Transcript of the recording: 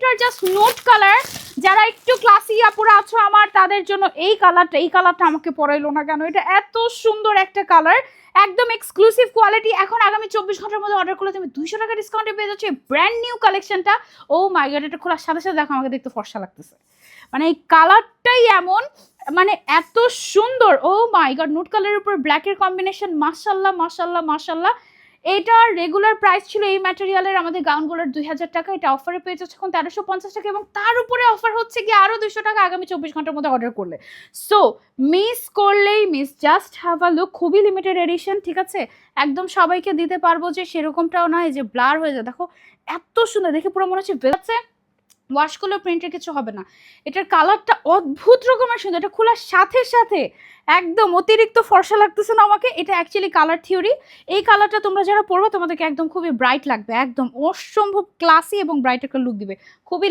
কালারটার just note colour, যারা একটু classy আপুরা আছো আমার তাদের জন্য এই কালারটা আমাকে পরাইলো না কেন, এটা এত সুন্দর একটা কালার, একদম এক্সক্লুসিভ কোয়ালিটি। এখন আগামী 24 ঘন্টার মধ্যে অর্ডার করলে তুমি 200 টাকা ডিসকাউন্টে পেয়ে যাচ্ছ ব্র্যান্ড নিউ কালেকশনটা। ও মাই গড, এটা খোলার সাথে সাথে দেখো আমাকে দেখতে ফর্সা লাগতেছে, মানে এই কালারটাই এমন, মানে এত সুন্দর। ও মাই গড, নুট কালারের উপর ব্ল্যাকের কম্বিনেশন, মাশাল্লাহ মাশাল্লাহ মাশাল্লাহ। এটার রেগুলার প্রাইস ছিল এই ম্যাটেরিয়ালের আমাদের গাউনগুলোর 2000 টাকা, এটা অফারে পেয়ে যাচ্ছে এখন 1350 টাকা, এবং তার উপরে অফার হচ্ছে কি আরো 200 টাকা আগামী 24 ঘন্টার মধ্যে অর্ডার করলে। সো মিস করলেই miss, just have a look, খুবই লিমিটেড এডিশন, ঠিক আছে, একদম সবাইকে দিতে পারবো যে সেরকমটাও নয় যে ব্লার হয়ে যায়। দেখো এত সুন্দর, দেখে পুরো মনে হচ্ছে ওয়াশ করলেও প্রিন্টের কিছু হবে না। এটার কালারটা অদ্ভুত রকমের সুন্দর, এটা খোলার সাথে সাথে একদম অতিরিক্ত ফর্সা লাগতেছে না আমাকে। এটা অ্যাকচুয়ালি কালার থিওরি, এই কালারটা তোমরা যারা পরবে তোমাদেরকে একদম খুবই ব্রাইট লাগবে, একদম অসম্ভব ক্লাসি এবং ব্রাইট একটা লুক দিবে, খুবই